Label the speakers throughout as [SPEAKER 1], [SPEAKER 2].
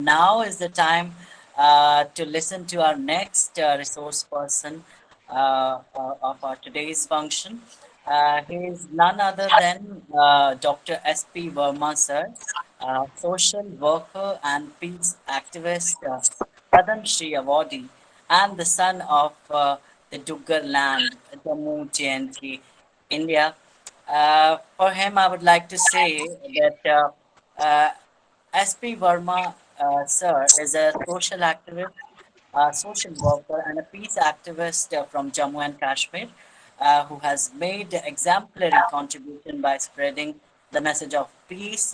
[SPEAKER 1] now is the time to listen to our next resource person of our today's function. He is none other than Dr. S.P. Verma, sir, social worker and peace activist, Padam Shri awardee, and the son of the Duggar land, Jammu, JNK, India. For him, I would like to say that S.P. Verma, sir, is a social activist, a social worker, and a peace activist from Jammu and Kashmir, who has made exemplary contribution by spreading the message of peace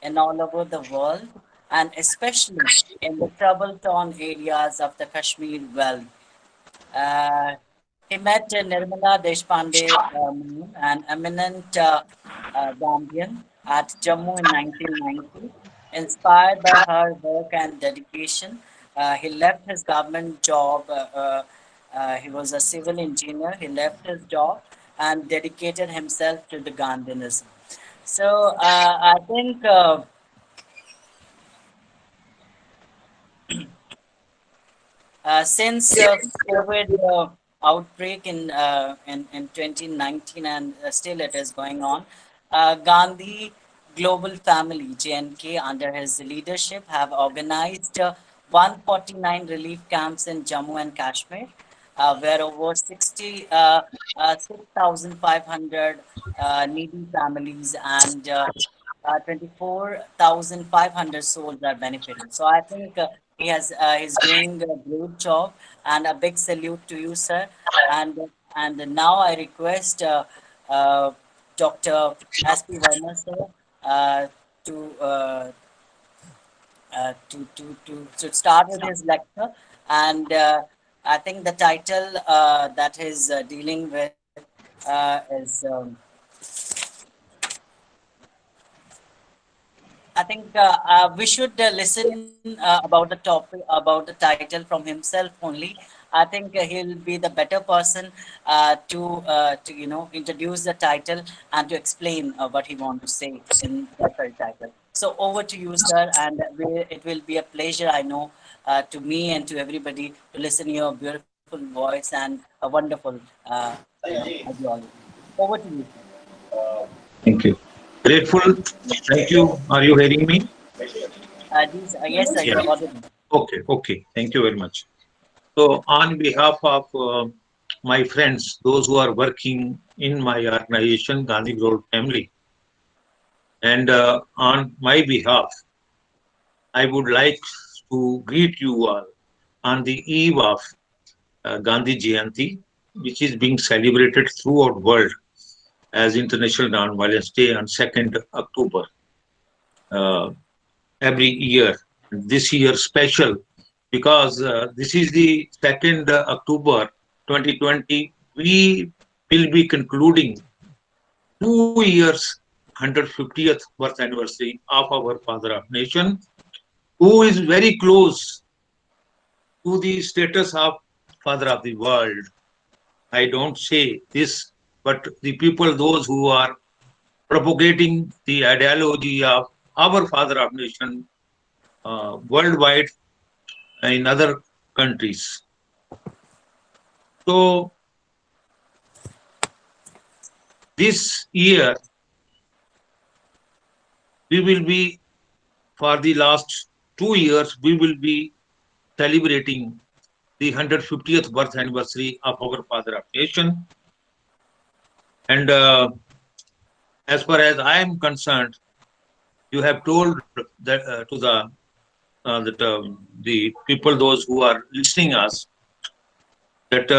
[SPEAKER 1] in all over the world, and especially in the trouble-torn areas of the Kashmir Valley. He met Nirmala Deshpande, an eminent Gambian at Jammu in 1990. Inspired by her work and dedication, he left his government job. He was a civil engineer. He left his job and dedicated himself to the Gandhianism. So I think since COVID outbreak in 2019 and still it is going on, Gandhi Global Family JNK under his leadership have organized 149 relief camps in Jammu and Kashmir, where over 6,500 needy families and 24,500 souls are benefiting. So I think he's doing a great job, and a big salute to you, sir. And now I request uh, Dr. S.P. Verma, sir, uh, to, uh, to start with his lecture. And I think the title that he's dealing with is. I think we should listen about the topic, about the title from himself only. I think he'll be the better person to introduce the title and to explain what he wants to say in that very title. So over to you, sir, and it will be a pleasure, I know, to me and to everybody to listen your beautiful voice and a wonderful, ideology. Over to you, sir.
[SPEAKER 2] Thank you. Grateful. Thank you. Are you hearing me?
[SPEAKER 1] Yes, sir,
[SPEAKER 2] Yeah.
[SPEAKER 1] you're audible.
[SPEAKER 2] Okay. Okay. Thank you very much. So, on behalf of my friends, those who are working in my organization, Gandhi Global Family, and on my behalf, I would like to greet you all on the eve of Gandhi Jayanti, which is being celebrated throughout world as International Non-Violence Day on 2nd October uh, every year. This year special because this is the 2nd October 2020. We will be concluding 2 years 150th birth anniversary of our father of nation, who is very close to the status of father of the world. I don't say this, but the people, those who are propagating the ideology of our father of nation worldwide in other countries. So this year we will be, for the last 2 years, we will be celebrating the 150th birth anniversary of our father of nation. And as far as I am concerned, you have told that to the people, those who are listening us, that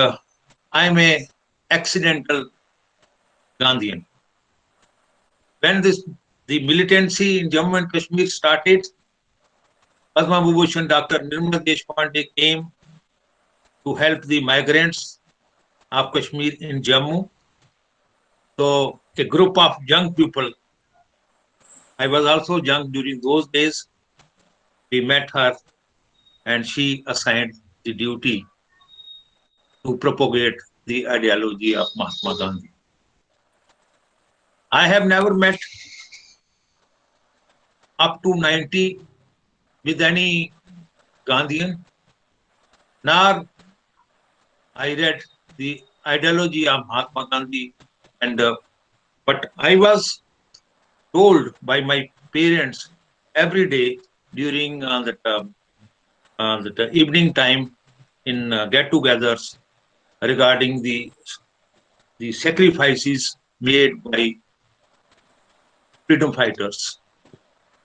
[SPEAKER 2] I am a accidental Gandhian. When the militancy in Jammu and Kashmir started, Padma Vibhushan Dr. Nirmala Deshpande came to help the migrants of Kashmir in Jammu. So a group of young people, I was also young during those days, we met her and she assigned the duty to propagate the ideology of Mahatma Gandhi. I have never met up to 90 with any Gandhian, nor I read the ideology of Mahatma Gandhi, and but I was told by my parents every day during the evening time in get-togethers regarding the sacrifices made by freedom fighters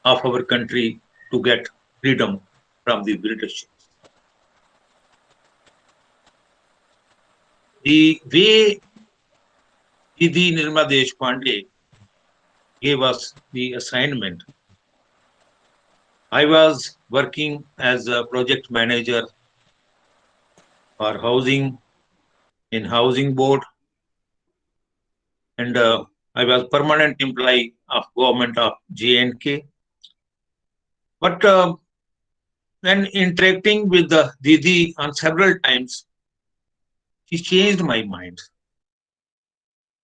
[SPEAKER 2] of our country to get freedom from the British. The way Didi Nirma Deshpande gave us the assignment, I was working as a project manager for housing in housing board, and I was permanent employee of government of J&K. But when interacting with the Didi on several times, she changed my mind,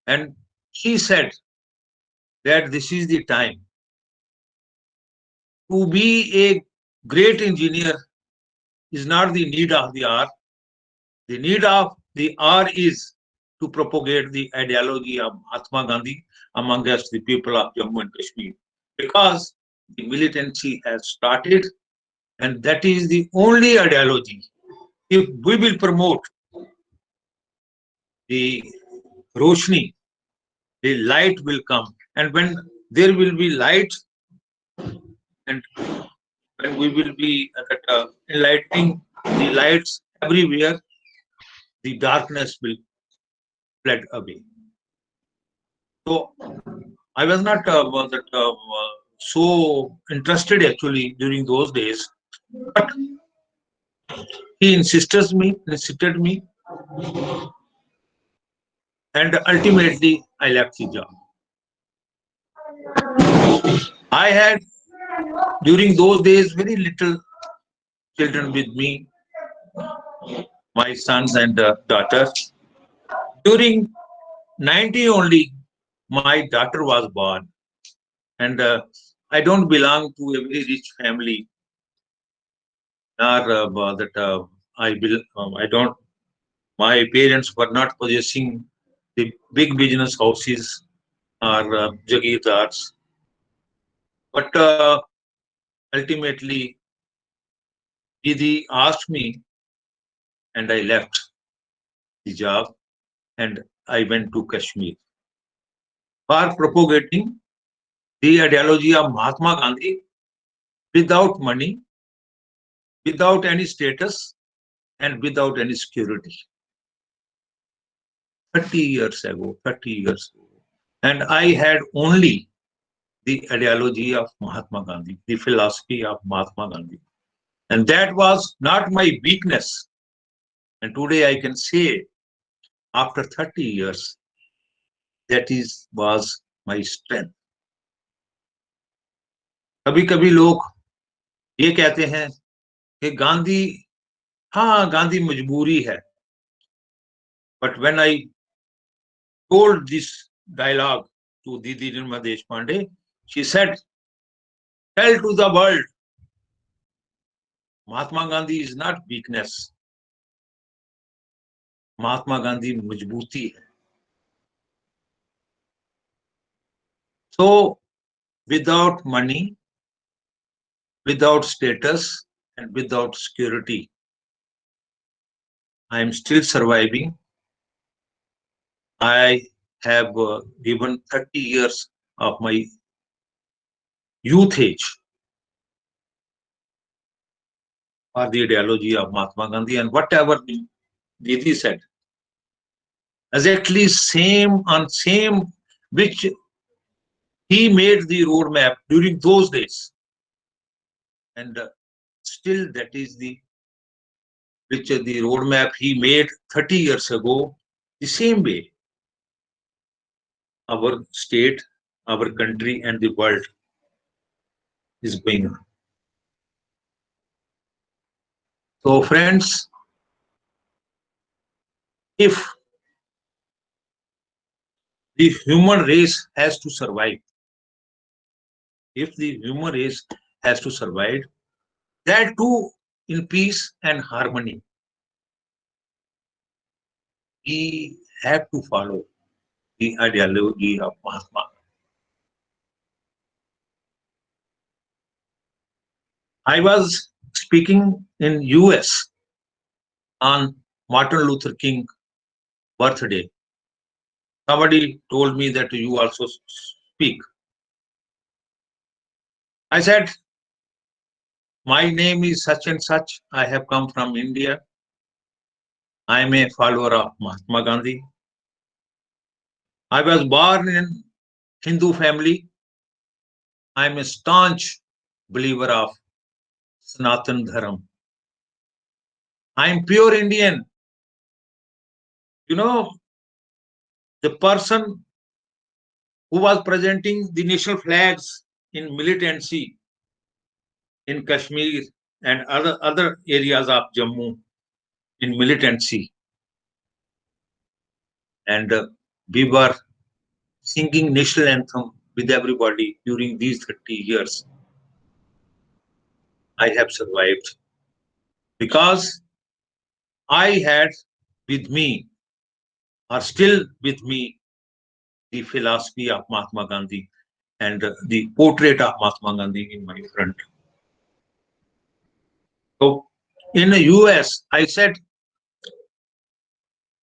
[SPEAKER 2] and she said that this is the time to be a great engineer is not the need of the hour. The need of the hour is to propagate the ideology of Mahatma Gandhi amongst the people of Jammu and Kashmir, because the militancy has started, and that is the only ideology. If we will promote the Roshni, the light will come, and when there will be light, and when we will be enlightening the lights everywhere, the darkness will fled away. So I was not so interested actually during those days, but he insisted me, and ultimately I left the job. I had during those days very little children with me, my sons and daughters. During 90 only, my daughter was born, and I don't belong to a very rich family, nor that I don't. My parents were not possessing the big business houses or jagirdars, but ultimately, Didi asked me, and I left the job, and I went to Kashmir for propagating the ideology of Mahatma Gandhi without money, without any status, and without any security. 30 years ago, 30 years ago. And I had only the ideology of Mahatma Gandhi, the philosophy of Mahatma Gandhi. And that was not my weakness. And today I can say, after 30 years, that is was my strength. कभी कभी लोग ये कहते हैं कि गांधी, हाँ गांधी मजबूरी है, but when I told this dialogue to Didi Nirma Deshpande, she said, tell to the world, Mahatma Gandhi is not weakness. Mahatma Gandhi मजबूती है. So without money, without status, and without security, I am still surviving. I have given 30 years of my youth age for the ideology of Mahatma Gandhi, and whatever Didi said, exactly same which he made the roadmap during those days, and still that is the roadmap he made 30 years ago. The same way our state, our country, and the world is going on. So, friends, if the human race has to survive, if the human race has to survive, that too in peace and harmony. We have to follow the ideology of Mahatma. I was speaking in US on Martin Luther King birthday. Somebody told me that you also speak. I said, my name is such and such. I have come from India. I am a follower of Mahatma Gandhi. I was born in Hindu family. I am a staunch believer of Sanatan Dharam. I am pure Indian. You know, the person who was presenting the national flags in militancy in Kashmir and other areas of Jammu in militancy. And we were singing national anthem with everybody during these 30 years. I have survived because I had with me, or still with me, the philosophy of Mahatma Gandhi and the portrait of Mahatma Gandhi in my front. So in the US, I said,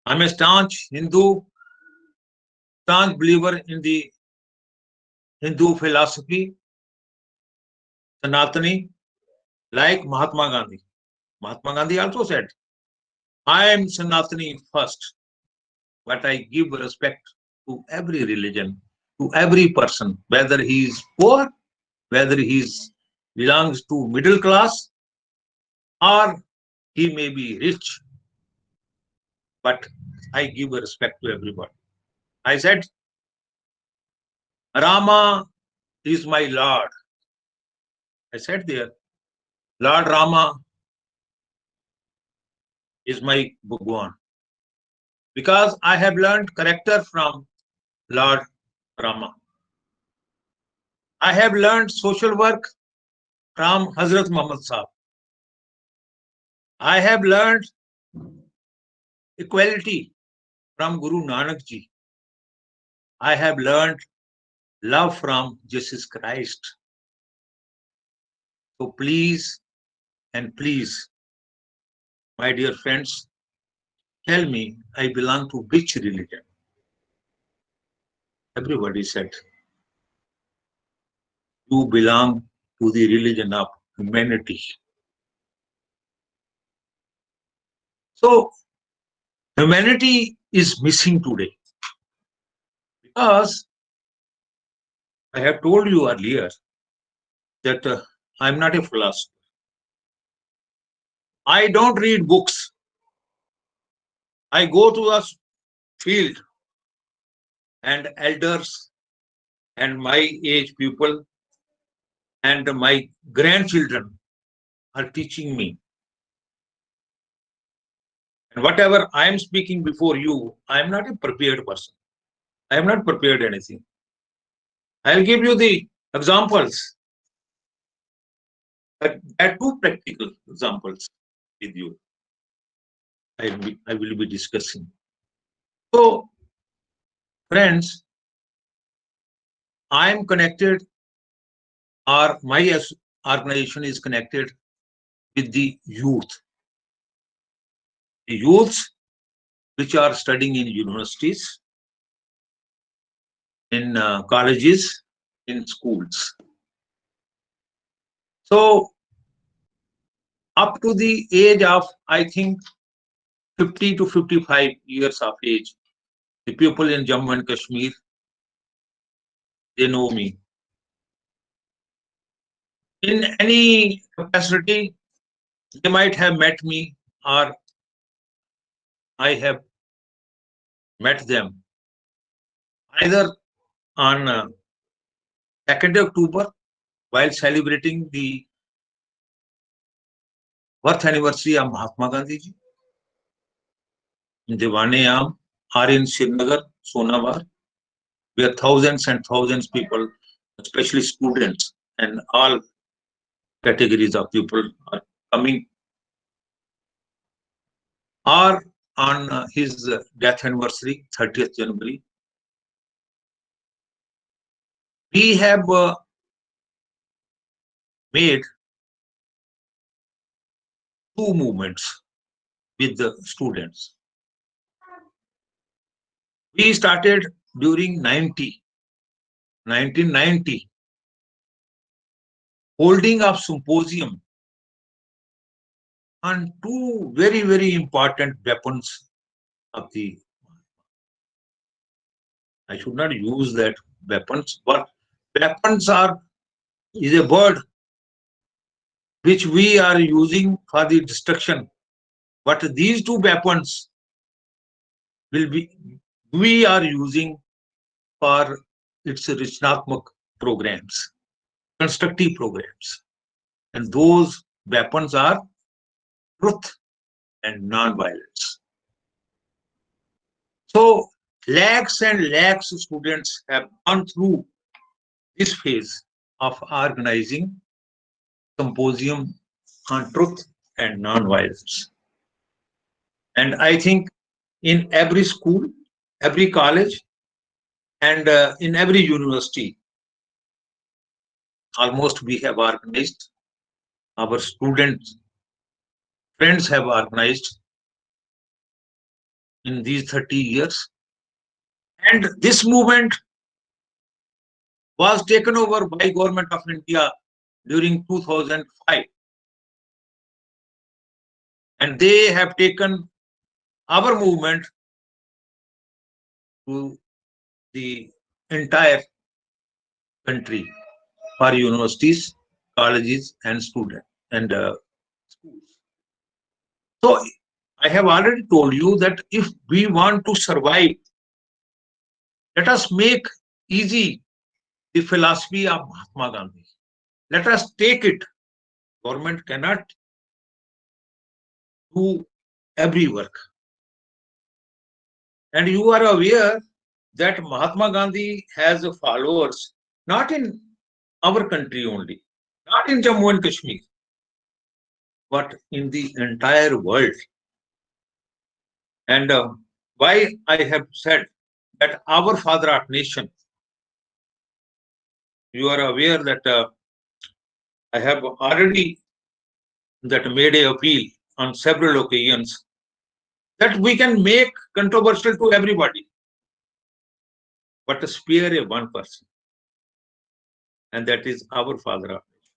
[SPEAKER 2] I'm a staunch Hindu, staunch believer in the Hindu philosophy, Sanatani, like Mahatma Gandhi. Mahatma Gandhi also said, I am Sanatani first, but I give respect to every religion, to every person, whether he is poor, whether he belongs to middle class, or he may be rich, but I give respect to everybody. I said, Rama is my Lord. I said there, Lord Rama is my Bhagwan. Because I have learned character from Lord Rama. I have learned social work from Hazrat Muhammad Sahib. I have learned equality from Guru Nanak Ji. I have learned love from Jesus Christ. So please and please, my dear friends, tell me I belong to which religion? Everybody said, you belong to the religion of humanity. So humanity is missing today because I have told you earlier that I'm not a philosopher. I don't read books. I go to the field and elders and my age people and my grandchildren are teaching me. And whatever I am speaking before you, I am not a prepared person. I have not prepared anything. I'll give you the examples. But there are two practical examples with you. I will be discussing. So, friends, I am connected, or my organization is connected with the youth. The youths which are studying in universities, in colleges, in schools. So, up to the age of, I think, 50 to 55 years of age, the people in Jammu and Kashmir, they know me. In any capacity, they might have met me or I have met them either on 2nd October while celebrating the birth anniversary of Mahatma Gandhi ji, in Diwane-Am or in Srinagar, Sonawar, where thousands and thousands of people, especially students and all categories of people are coming, or on his death anniversary, 30th January, we have made two movements with the students. We started during 1990, holding a symposium on two very, very important weapons of the, I should not use that weapons, but weapons are is a word which we are using for the destruction. But these two weapons will be, we are using for its Rachnatmak programs, constructive programs. And those weapons are truth and non-violence. So lakhs and lakhs of students have gone through this phase of organizing symposium on truth and non-violence. And I think in every school, every college, and in every university, almost we have organized, our students, friends have organized in these 30 years. And this movement was taken over by Government of India during 2005. And they have taken our movement to the entire country for universities, colleges, and students and schools. So I have already told you that if we want to survive, let us make easy the philosophy of Mahatma Gandhi. Let us take it. Government cannot do every work. And you are aware that Mahatma Gandhi has followers not in our country only, not in Jammu and Kashmir, but in the entire world. And why I have said that our father of nation, you are aware that I have already that made a appeal on several occasions that we can make controversial to everybody, but spare a one person, and that is our father of nation.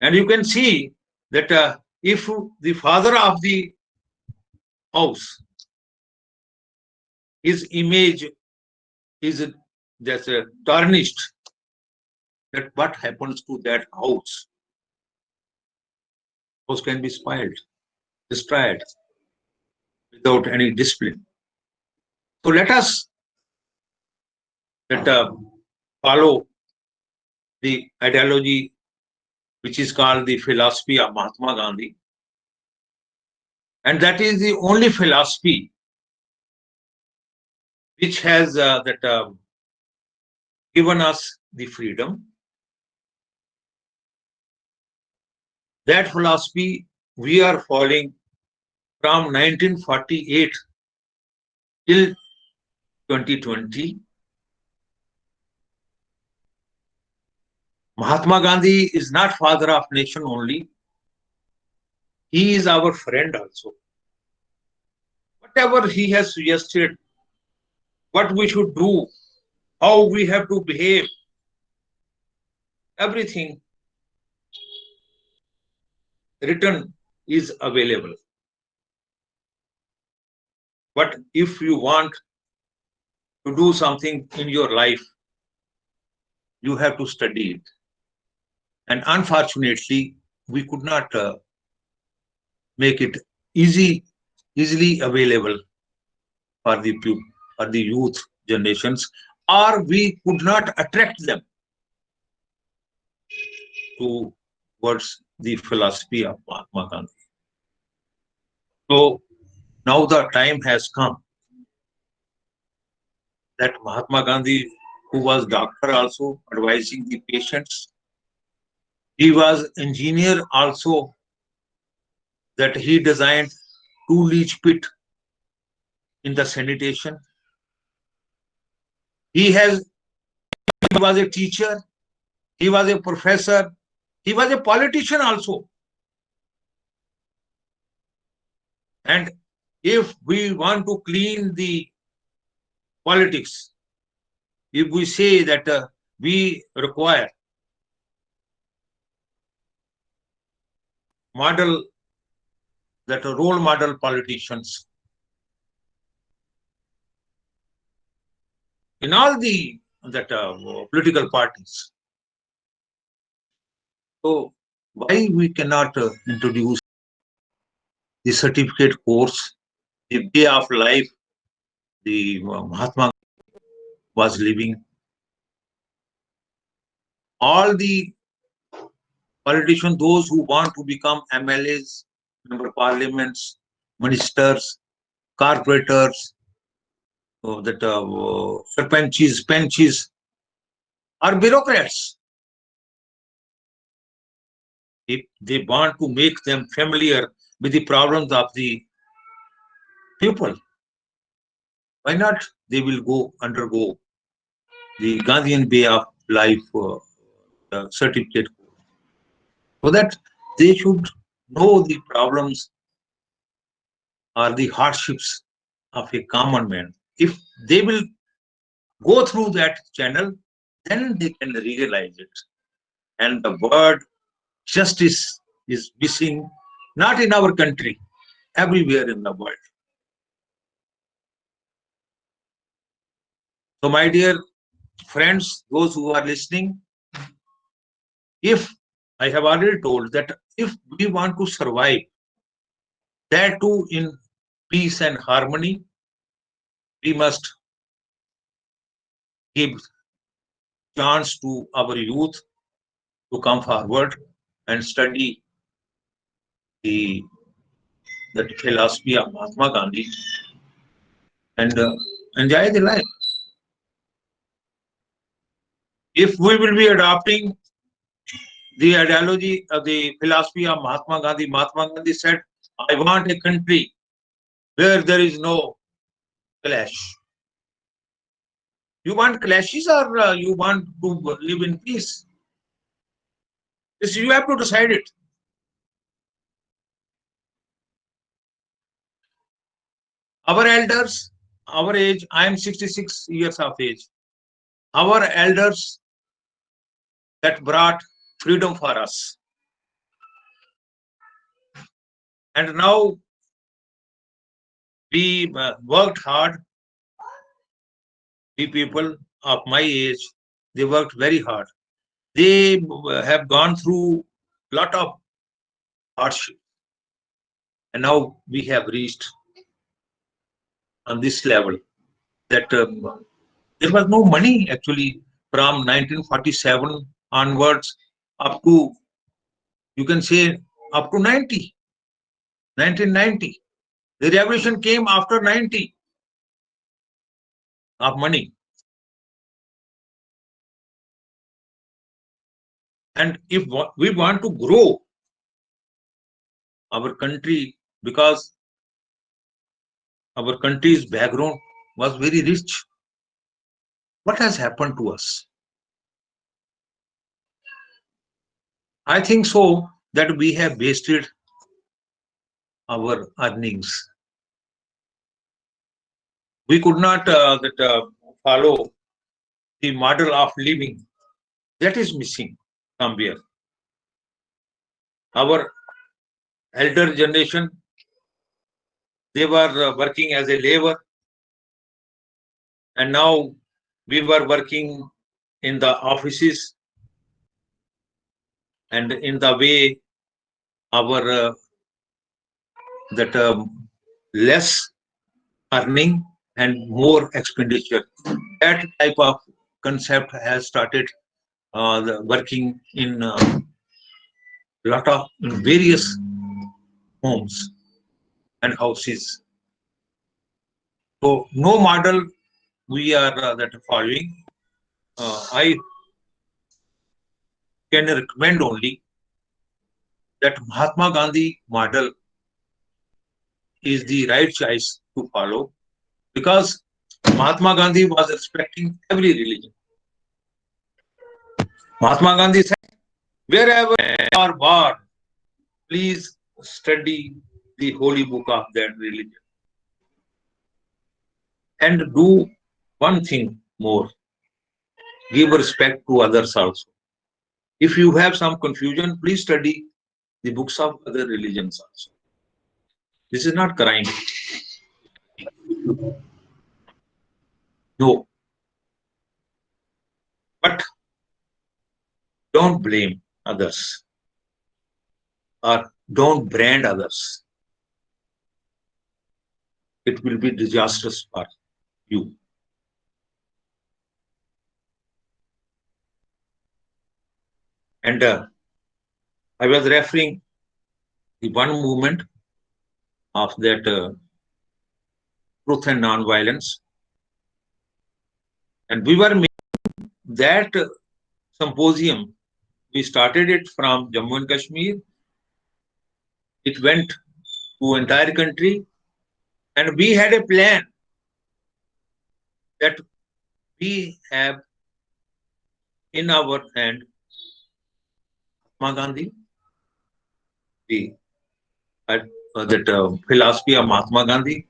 [SPEAKER 2] And you can see that if the father of the house, his image is just tarnished, that what happens to that house? House can be spoiled, destroyed without any discipline. So let us follow the ideology which is called the philosophy of Mahatma Gandhi. And that is the only philosophy which has given us the freedom. That philosophy we are following from 1948 till 2020. Mahatma Gandhi is not father of nation only. He is our friend also. Whatever he has suggested, what we should do, how we have to behave, everything written is available. But if you want to do something in your life, you have to study it. And unfortunately, we could not make it easily available for the youth generations, or we could not attract them towards the philosophy of Mahatma Gandhi. So now the time has come that Mahatma Gandhi, who was doctor also advising the patients, He was engineer also, that he designed two leach pit in the sanitation. He has he was a teacher, he was a professor, he was a politician also. And if we want to clean the politics, if we say that we require model, that role model politicians in all the that political parties. So why we cannot introduce the certificate course, the way of life the Mahatma was living? All the politicians, those who want to become MLAs, member parliaments, ministers, corporators, that sarpanches, panches, are bureaucrats. If they want to make them familiar with the problems of the people, why not? They will go undergo the Gandhian way of life certificate, so that they should know the problems or the hardships of a common man. If they will go through that channel, then they can realize it. And the word justice is missing, not in our country, everywhere in the world. So, my dear friends, those who are listening, if I have already told that if we want to survive, that too in peace and harmony, we must give chance to our youth to come forward and study the philosophy of Mahatma Gandhi and enjoy the life. If we will be adopting the ideology of the philosophy of Mahatma Gandhi said, I want a country where there is no clash. You want clashes, or you want to live in peace? This you have to decide it. Our elders, our age, I am 66 years of age. Our elders that brought freedom for us. And now we worked hard. We people of my age, they worked very hard. They have gone through a lot of hardship. And now we have reached on this level that there was no money actually from 1947 onwards up to, you can say, up to 1990. The revolution came after 90 of money. And if we want to grow our country, because our country's background was very rich, what has happened to us? I think so that we have wasted our earnings. We could not follow the model of living that is missing somewhere. Our elder generation, they were working as a labor, and now we were working in the offices, and in the way our that less earning and more expenditure, that type of concept has started working in lot of in various homes and houses. So no model we are that following. I can recommend only that Mahatma Gandhi model is the right choice to follow, because Mahatma Gandhi was respecting every religion. Mahatma Gandhi said, wherever you are born, please study the holy book of that religion and do one thing more, give respect to others also. If you have some confusion, please study the books of other religions also. This is not crime. No, but don't blame others or don't brand others. It will be disastrous for you. And I was referring the one movement of that truth and non-violence, and we were making that symposium. We started it from Jammu and Kashmir. It went to entire country, and we had a plan that we have in our hand Mahatma Gandhi, the that philosophy of Mahatma Gandhi,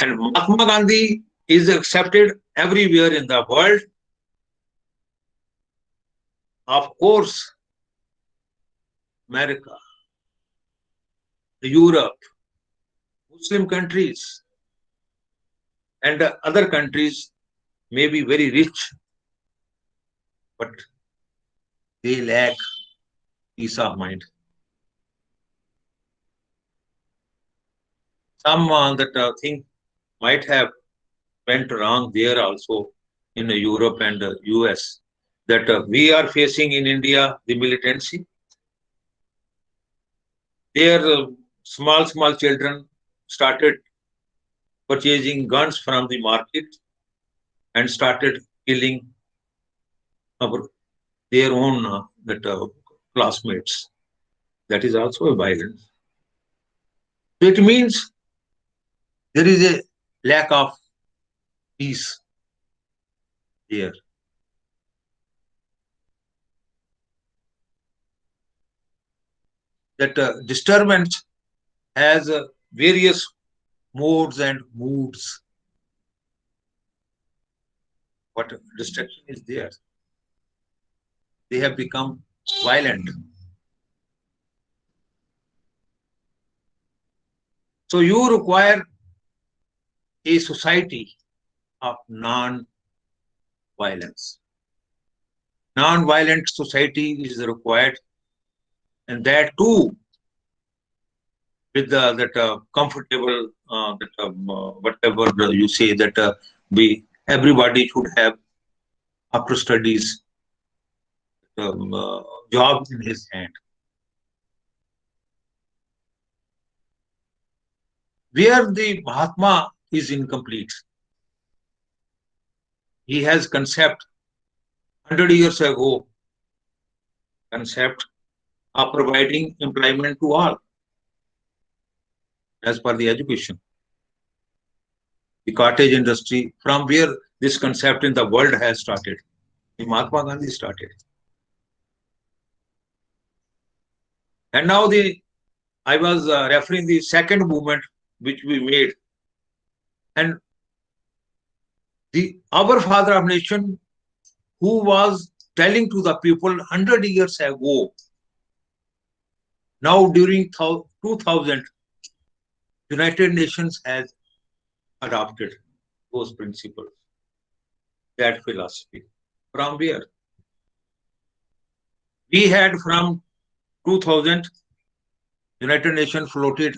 [SPEAKER 2] and Mahatma Gandhi is accepted everywhere in the world. Of course, America, Europe, Muslim countries, and other countries may be very rich, but they lack peace of mind. Some that thing might have went wrong there also in Europe and US, that we are facing in India the militancy. Their small children started purchasing guns from the market and started killing our, their own that classmates. That is also a violence. So it means there is a lack of peace there. That disturbance has various modes and moods. What destruction is there? They have become violent. So you require a society of non-violence. Non-violent society is required, and that too with that comfortable that whatever you say, that we everybody should have after studies job in his hand. Where the Mahatma is incomplete. He has concept 100 years ago, concept of providing employment to all as per the education. The cottage industry, from where this concept in the world has started, the Mahatma Gandhi started. And now I was referring the second movement which we made, and our father of nation, who was telling to the people 100 years ago, now during 2000, United Nations has adopted those principles, that philosophy. From where? We had from 2000, United Nations floated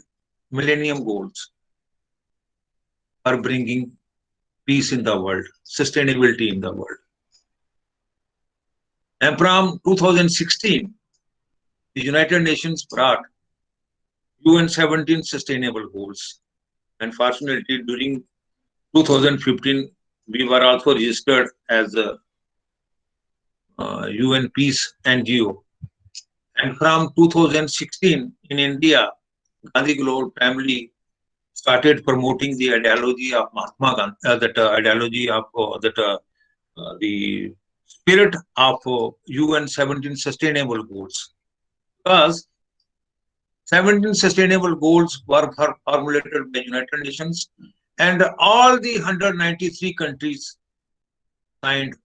[SPEAKER 2] Millennium Goals for bringing peace in the world, sustainability in the world. And from 2016, the United Nations brought UN 17 Sustainable Goals. And fortunately, during 2015, we were also registered as a UN Peace NGO And from 2016 in India, Gandhi Global family started promoting the ideology of Mahatma Gandhi, that ideology of the spirit of UN 17 Sustainable Goals. Because 17 Sustainable Goals were formulated by United Nations, and all the 193 countries signed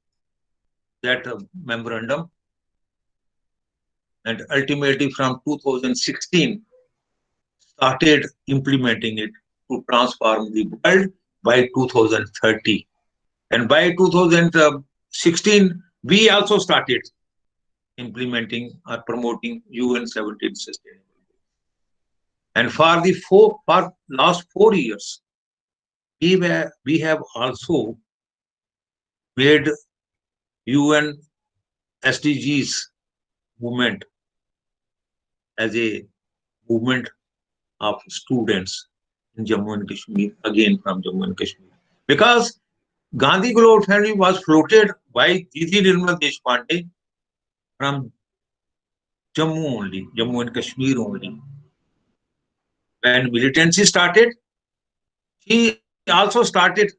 [SPEAKER 2] that memorandum. And ultimately, from 2016, started implementing it to transform the world by 2030. And by 2016, we also started implementing or promoting UN 17 Sustainable. And for last 4 years, we have also made UN SDGs movement as a movement of students in Jammu and Kashmir, again from Jammu and Kashmir. Because Gandhi Global Family was floated by Didi Nirmal Deshpande from Jammu only, Jammu and Kashmir only. When militancy started, he also started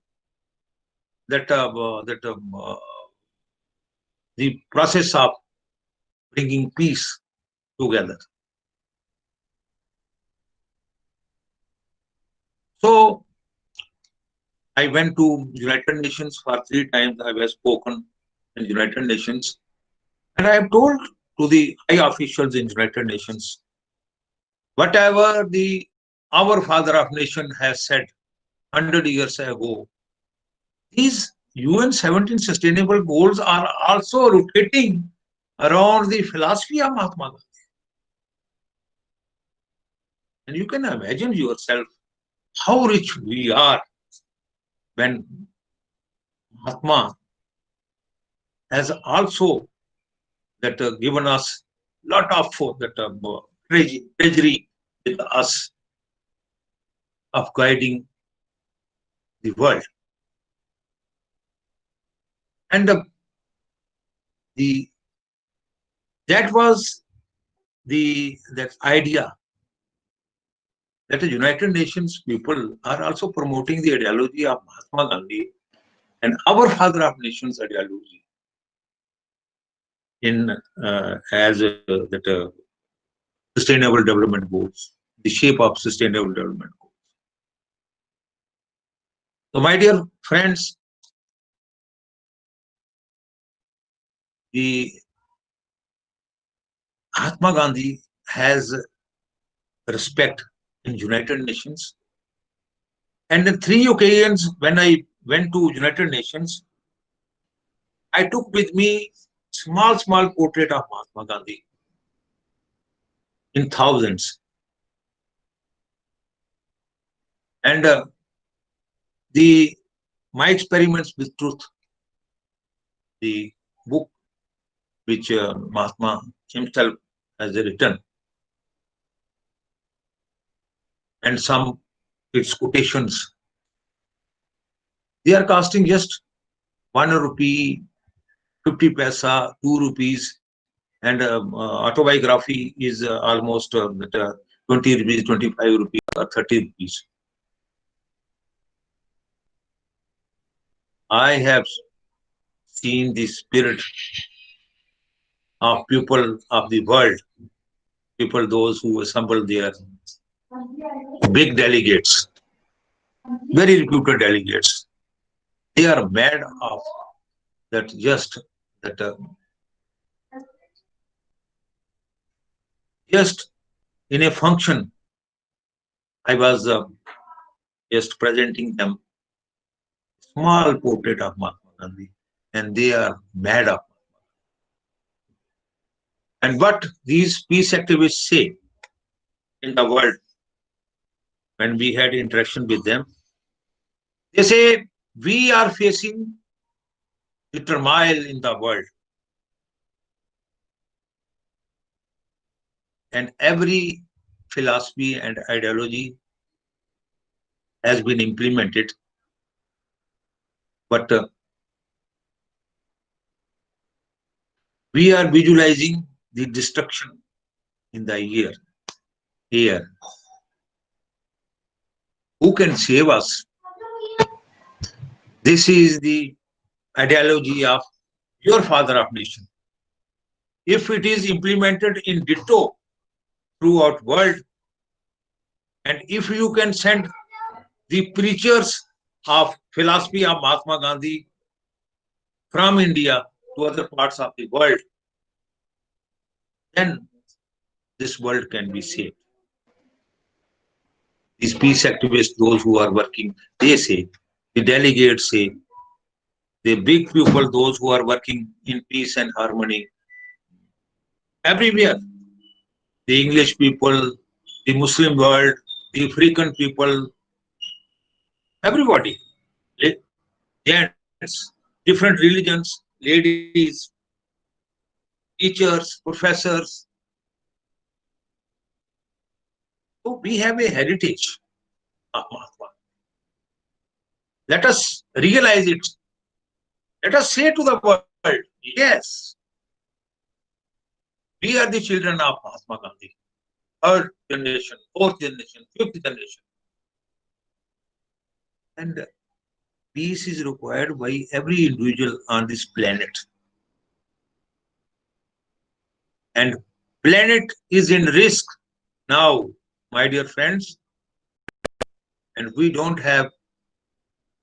[SPEAKER 2] the process of bringing peace together. So I went to United Nations for 3 times. I was spoken in United Nations, and I have told to the high officials in United Nations, whatever the our father of nation has said 100 years ago, these UN 17 sustainable goals are also rotating around the philosophy of Mahatma Gandhi. And you can imagine yourself how rich we are when Mahatma has also given us lot of treasury with us of guiding the world. And the that was that idea that the United Nations people are also promoting the ideology of Mahatma Gandhi and our father of nations ideology in as that sustainable development goals, the shape of sustainable development goals. So, my dear friends, the Mahatma Gandhi has respect in United Nations. And in 3 occasions when I went to United Nations, I took with me small portrait of Mahatma Gandhi in thousands. And the my experiments with truth, the book which Mahatma himself has written, and some its quotations, they are costing just 1 rupee, 50 paisa, 2 rupees, and autobiography is almost 20 rupees, 25 rupees, or 30 rupees. I have seen the spirit of people of the world, people those who assemble there, big delegates, very reputed delegates. They are mad of that that just in a function. I was just presenting them small portrait of Mahatma Gandhi, and they are mad of. And what these peace activists say in the world when we had interaction with them, they say we are facing the turmoil in the world, and every philosophy and ideology has been implemented, but we are visualizing the destruction in the air. Who can save us? This is the ideology of your father of nation. If it is implemented in ditto throughout world, and if you can send the preachers of philosophy of Mahatma Gandhi from India to other parts of the world, then this world can be saved. These peace activists, those who are working, they say, the delegates say, the big people, those who are working in peace and harmony, everywhere, the English people, the Muslim world, the African people, everybody, gents, different religions, ladies, teachers, professors. So we have a heritage of Mahatma. Let us realize it. Let us say to the world, yes, we are the children of Mahatma Gandhi, third generation, fourth generation, fifth generation. And peace is required by every individual on this planet. And planet is in risk now, my dear friends, and we don't have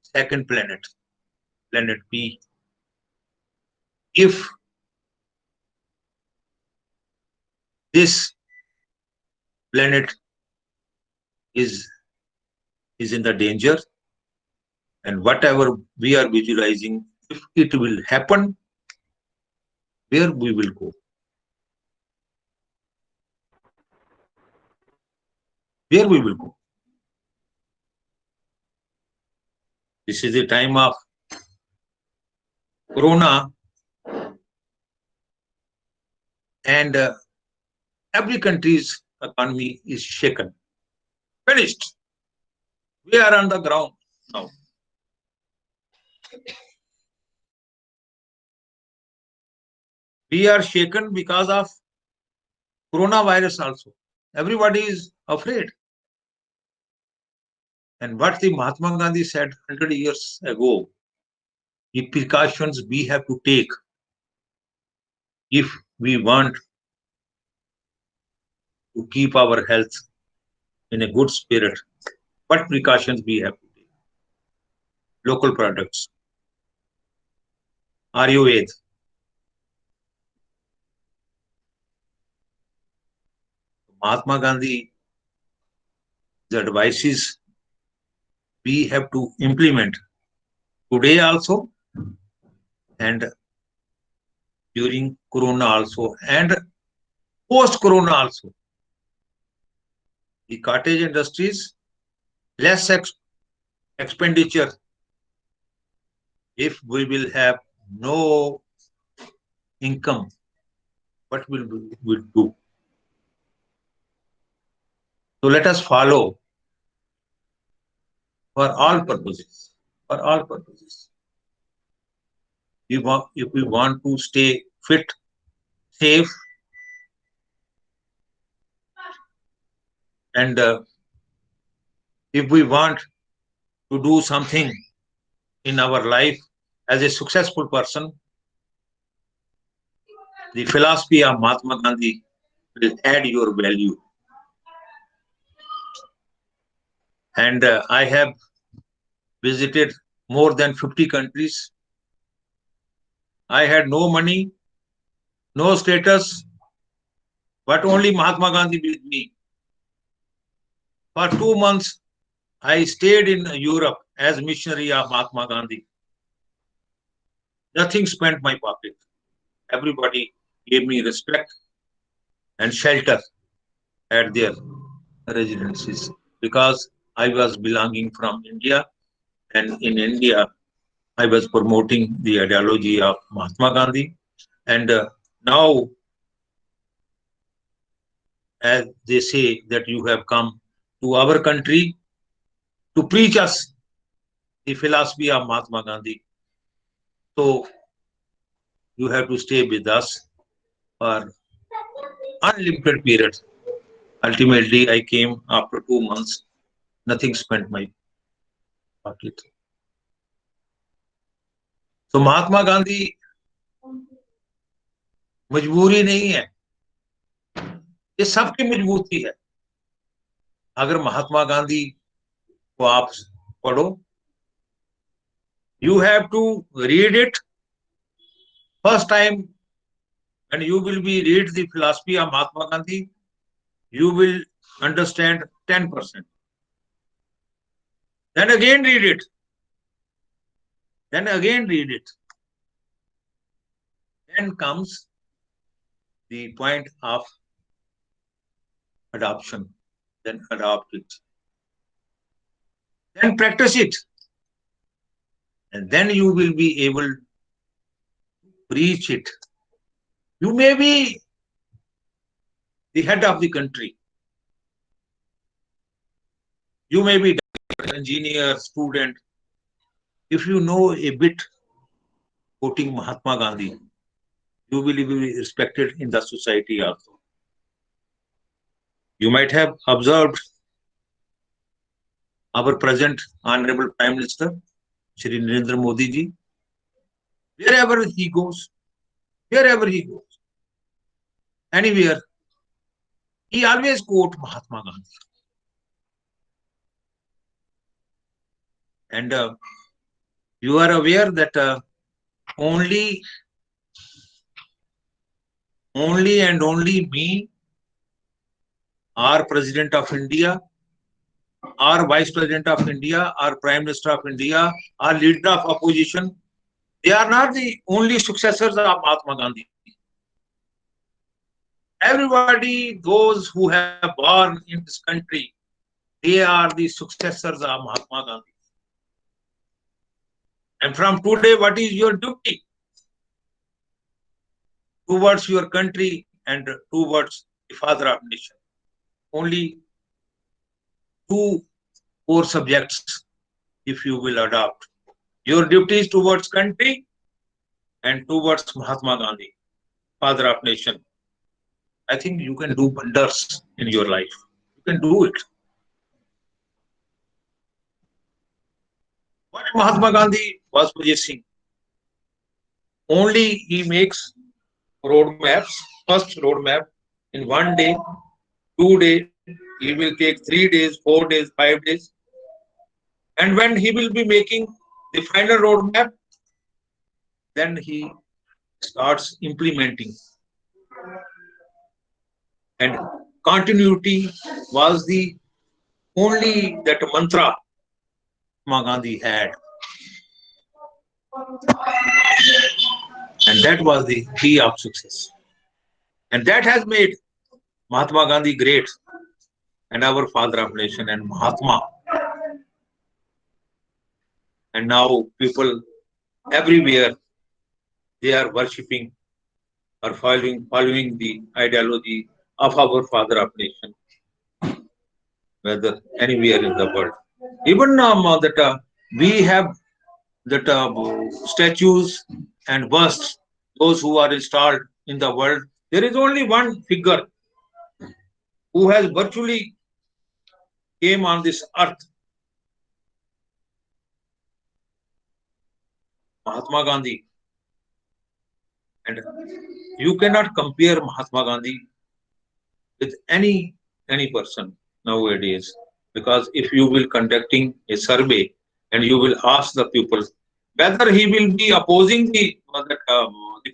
[SPEAKER 2] second planet, planet B. If this planet is in the danger, and whatever we are visualizing, if it will happen, where we will go? Where we will go? This is the time of Corona, and every country's economy is shaken. Finished. We are on the ground now. We are shaken because of coronavirus also. Everybody is afraid. And what the Mahatma Gandhi said 100 years ago, the precautions we have to take if we want to keep our health in a good spirit, what precautions we have to take? Local products, Ayurveda, Mahatma Gandhi, the advices we have to implement today also, and during Corona also, and post-Corona also. The cottage industries, less expenditure if we will have no income. What will we do? So let us follow for all purposes. For all purposes. If we want to stay fit, safe, and if we want to do something in our life as a successful person, the philosophy of Mahatma Gandhi will add your value. And I have visited more than 50 countries. I had no money, no status, but only Mahatma Gandhi with me. For 2 months, I stayed in Europe as missionary of Mahatma Gandhi. Nothing spent my pocket. Everybody gave me respect and shelter at their residences because I was belonging from India, and in India I was promoting the ideology of Mahatma Gandhi. And now, as they say, that you have come to our country to preach us the philosophy of Mahatma Gandhi. So you have to stay with us for unlimited period. Ultimately, I came after 2 months. Nothing spent my pocket. So Mahatma Gandhi मजबूरी नहीं है, ये सबकी मजबूती है. अगर महात्मा गांधी को आप पढ़ो, you have to read it first time, and you will be read the philosophy of Mahatma Gandhi, you will understand 10%. Then again read it. Then again read it. Then comes the point of adoption. Then adopt it. Then practice it. And then you will be able to preach it. You may be the head of the country. You may be an engineer, student. If you know a bit quoting Mahatma Gandhi, you will be respected in the society also. You might have observed our present Honorable Prime Minister, Shri Narendra Modi ji, wherever he goes, anywhere, he always quote Mahatma Gandhi. And you are aware that only and only me, our President of India, our Vice President of India, our Prime Minister of India, our leader of opposition, they are not the only successors of Mahatma Gandhi. Everybody, those who have born in this country, they are the successors of Mahatma Gandhi. And from today, what is your duty towards your country and towards the father of nation? Only 2 core subjects, if you will adopt. Your duties towards country and towards Mahatma Gandhi, father of nation. I think you can do wonders in your life. You can do it. What Mahatma Gandhi was possessing? Only he makes road maps, first road map in 1 day, 2 days, he will take 3 days, 4 days, 5 days. And when he will be making the final road map, then he starts implementing. And continuity was the only that mantra Mahatma Gandhi had. And that was the key of success. And that has made Mahatma Gandhi great and our father of nation and Mahatma. And now people everywhere, they are worshipping or following the ideology of our father of nation, whether anywhere in the world. Even that we have that statues and busts, those who are installed in the world, there is only one figure who has virtually came on this earth, Mahatma Gandhi. And you cannot compare Mahatma Gandhi with any person nowadays, because if you will conducting a survey and you will ask the people whether he will be opposing the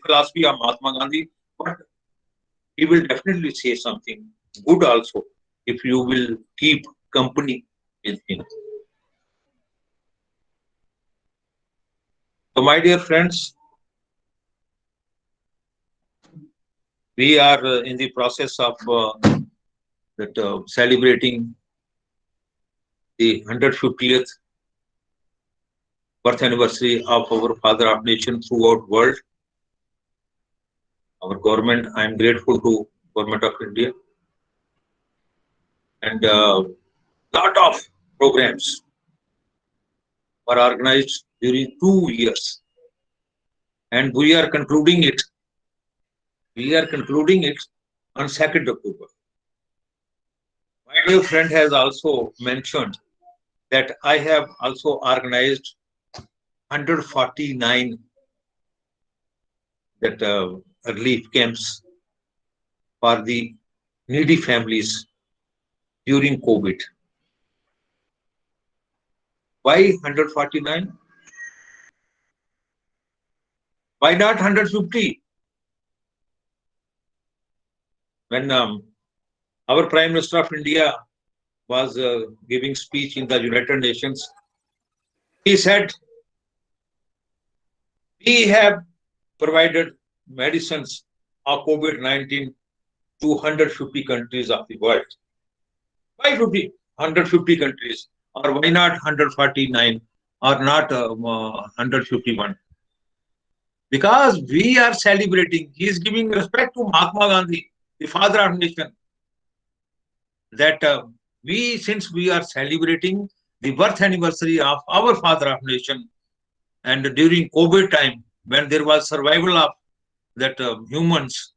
[SPEAKER 2] philosophy of Mahatma Gandhi, but he will definitely say something good also if you will keep company with him. So my dear friends, we are in the process of celebrating the 150th birth anniversary of our father of nation throughout world. Our government, I am grateful to government of India, and lot of programs were organized during 2 years, and we are concluding it. on 2nd October. My dear friend has also mentioned that I have also organized 149 that relief camps for the needy families during COVID. Why 149? Why not 150? When our Prime Minister of India was giving speech in the United Nations, he said, we have provided medicines of COVID-19 to 150 countries of the world. Why 50? 150 countries? Or why not 149 or not 151? Because we are celebrating, he is giving respect to Mahatma Gandhi, the father of nation, that since we are celebrating the birth anniversary of our father of nation, and during COVID time, when there was survival of that humans,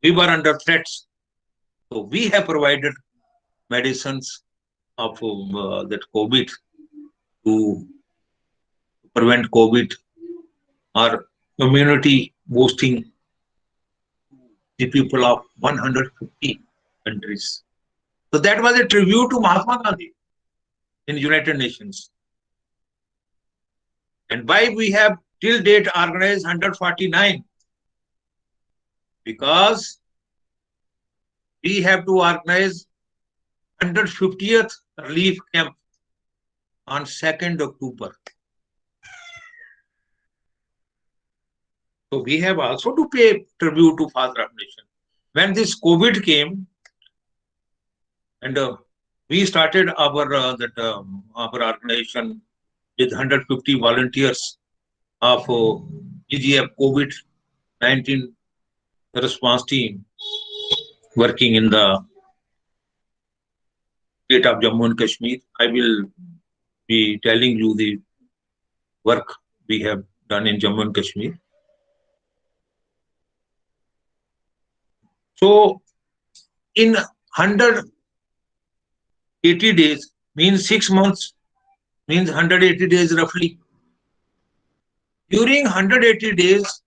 [SPEAKER 2] we were under threats. So we have provided medicines of that COVID to prevent COVID or immunity boosting the people of 150 countries. So that was a tribute to Mahatma Gandhi in United Nations. And why we have till date organized 149? Because we have to organize 150th relief camp on 2nd October. So we have also to pay tribute to Father of Nation. When this COVID came, and we started our our organization with 150 volunteers of EGF COVID-19 response team working in the state of Jammu and Kashmir. I will be telling you the work we have done in Jammu and Kashmir. So in 180 days, means 6 months, means 180 days roughly. During 180 days,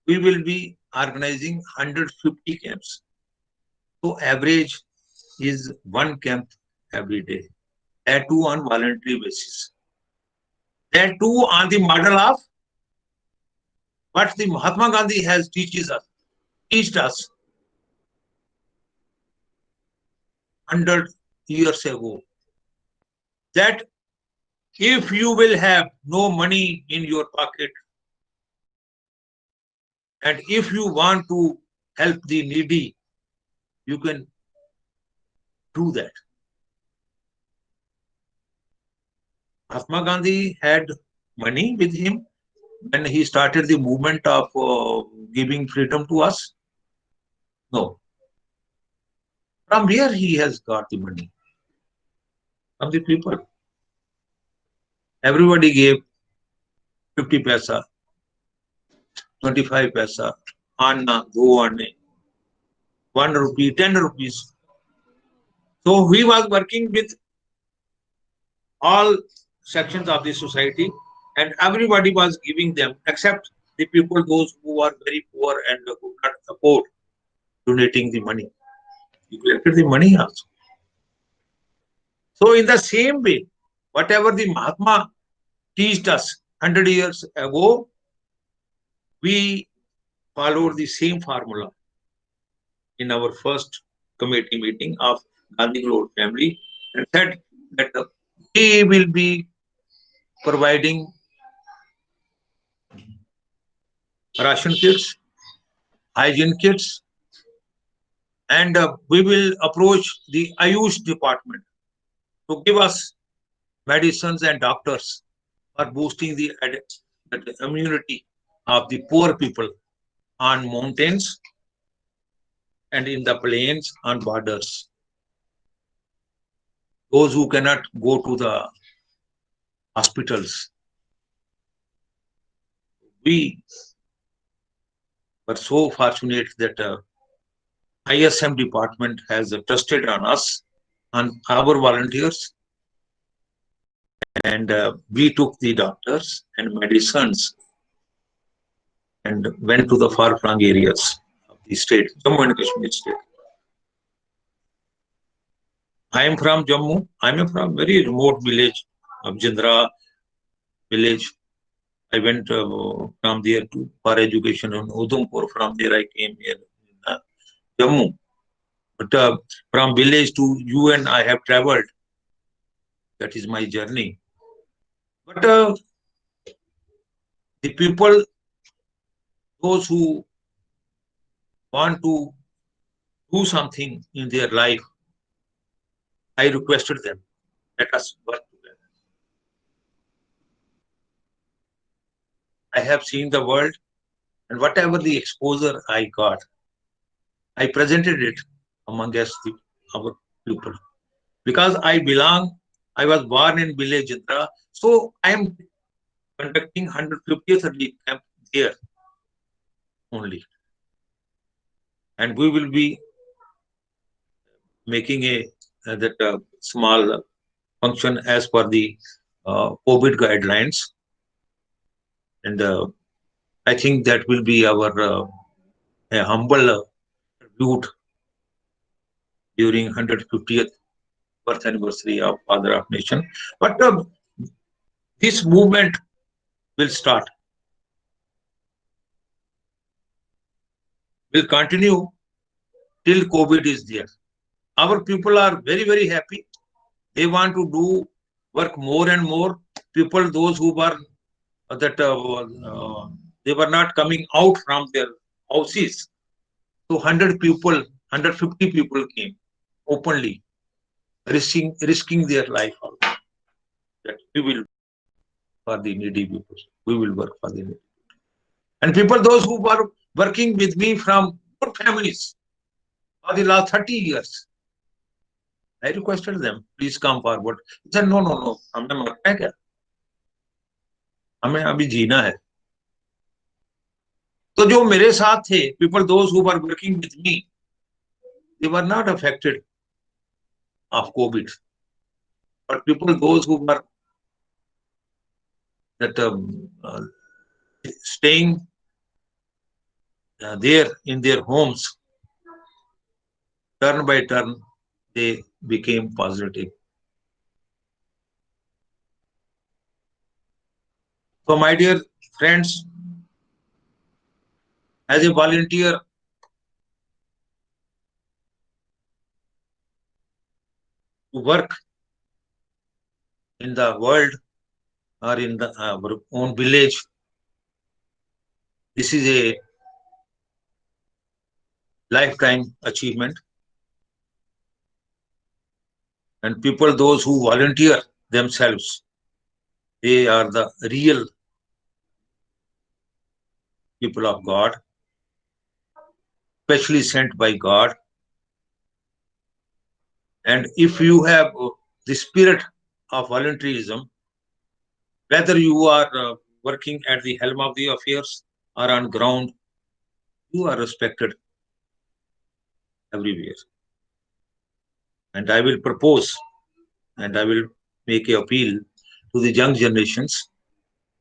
[SPEAKER 2] we will be organizing 150 camps. So average is one camp every day. That too on voluntary basis. That too on the model of what the Mahatma Gandhi has teached us 100 years ago. That if you will have no money in your pocket, and if you want to help the needy, you can do that. Mahatma Gandhi had money with him when he started the movement of giving freedom to us? No. From where he has got the money? From the people. Everybody gave 50 paisa, 25 paisa, anna, do anne, 1 rupee, 10 rupees. So he was working with all sections of the society, and everybody was giving them, except the people, those who are very poor and who could not afford donating the money. He collected the money also. So in the same way, whatever the Mahatma taught us 100 years ago, we followed the same formula in our first committee meeting of Gandhi Global family, and said that we will be providing ration kits, hygiene kits, and we will approach the Ayush department to give us medicines and doctors for boosting the immunity of the poor people on mountains and in the plains on borders. Those who cannot go to the hospitals. We were so fortunate that ISM department has trusted on us, on our volunteers, and we took the doctors and medicines and went to the far-flung areas of the state, Jammu and Kashmir state. I am from Jammu. I am from very remote village of Jindra village. I went from there to for education in Udhampur. From there, I came here in Jammu. But from village to UN, I have traveled. That is my journey. But the people, those who want to do something in their life, I requested them, let us work together. I have seen the world, and whatever the exposure I got, I presented it among us, our people. Because I was born in village Jindra, so I am conducting 150th relief camp there only. And we will be making that small function as per the COVID guidelines. And I think that will be our a humble tribute during 150th birth anniversary of Father of Nation. But this movement will start, will continue till COVID is there. Our people are very, very happy. They want to do work more and more. People, those who were they were not coming out from their houses. So 100 people, 150 people came openly, risking their life out. That we will for the needy people. We will work for the needy. And people, those who were working with me from good families for the last 30 years, I requested them, please come forward. He said, no, no, no, हमें मरना है क्या? हमें अभी जीना है. तो जो मेरे साथ थे, people those who were working with me, they were not affected of COVID. But people those who were that staying there in their homes, turn by turn, they became positive. So, my dear friends, as a volunteer, to work in the world or in our own village, this is a lifetime achievement. And people, those who volunteer themselves, they are the real people of God, specially sent by God. And if you have the spirit of volunteerism, whether you are working at the helm of the affairs or on ground, you are respected everywhere. And I will propose and I will make an appeal to the young generations.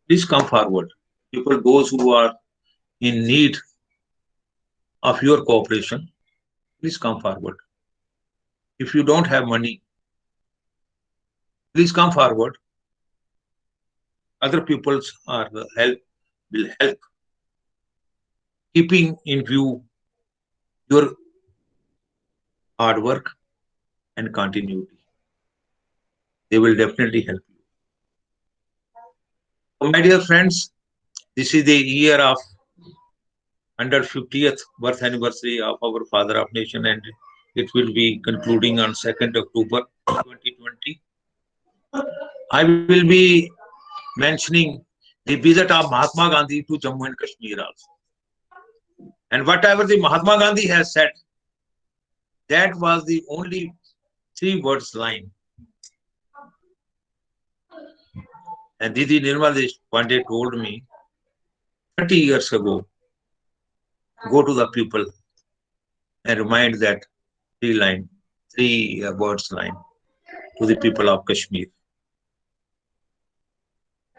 [SPEAKER 2] Please come forward. People, those who are in need of your cooperation, please come forward. If you don't have money, please come forward. Other people's are help will help. Keeping in view your hard work and continuity, they will definitely help you. So, my dear friends, this is the year of 150th birth anniversary of our Father of Nation, and it will be concluding on 2nd October 2020. I will be mentioning the visit of Mahatma Gandhi to Jammu and Kashmir also. And whatever the Mahatma Gandhi has said, that was the only 3 words line. And Didi Nirmala Pandey told me 30 years ago go to the people and remind that three words line to the people of Kashmir.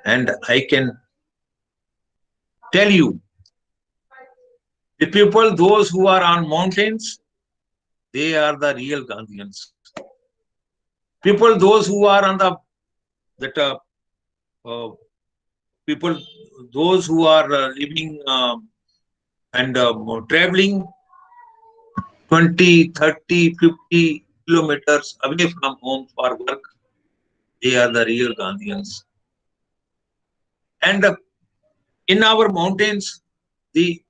[SPEAKER 2] And I can tell you, the people, those who are on mountains, they are the real Gandhians. People, those who are on the that uh, people, those who are living and traveling 20, 30, 50 kilometers away from home for work, they are the real Gandhians. And in our mountains, the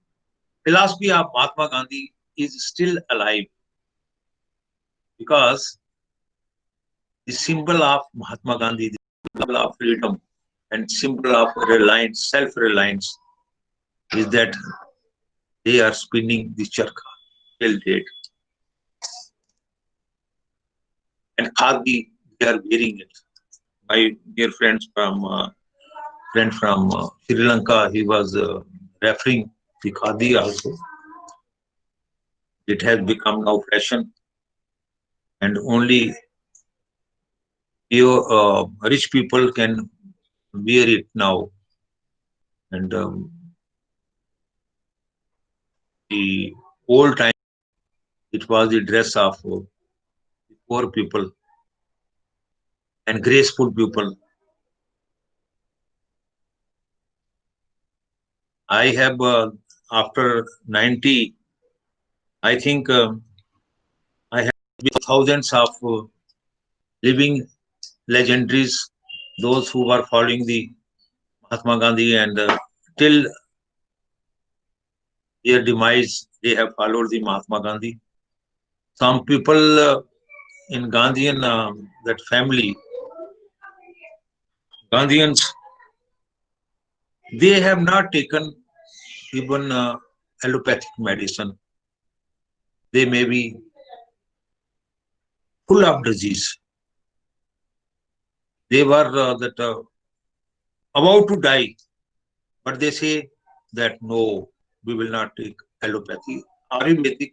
[SPEAKER 2] philosophy of Mahatma Gandhi is still alive because the symbol of Mahatma Gandhi, the symbol of freedom and symbol of reliance, self-reliance, is that they are spinning the charkha till date. And khadi, they are wearing it. My dear friend from Sri Lanka, he was referring the khadi also. It has become now fashion, and only rich people can wear it now. And the old time, it was the dress of poor people and graceful people. I have after 90, I think I have thousands of living legendaries, those who were following the Mahatma Gandhi, and till their demise, they have followed the Mahatma Gandhi. Some people in Gandhian that family, Gandhians, they have not taken even allopathic medicine. They may be full of disease. They were that about to die, but they say that no, we will not take allopathy. Ayurvedic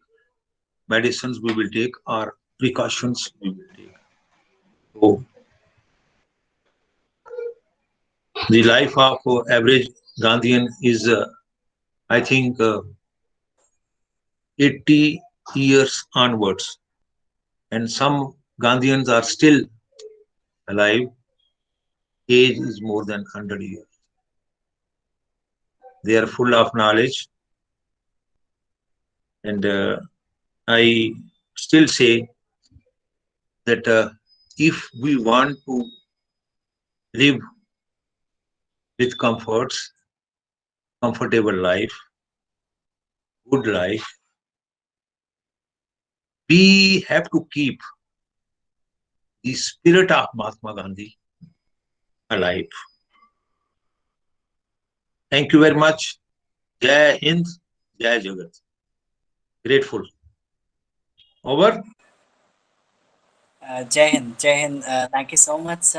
[SPEAKER 2] medicines we will take, or precautions we will take. So the life of average Gandhian is, I think, 80 years onwards, and some Gandhians are still alive. Age is more than 100 years. They are full of knowledge, and I still say that if we want to live with comforts, comfortable life, good life, we have to keep the spirit of Mahatma Gandhi alive. Thank you very much. Jai Hind, Jai Jagat. Grateful. Over.
[SPEAKER 1] Jai Hind, Jai Hind. Thank you so much, sir.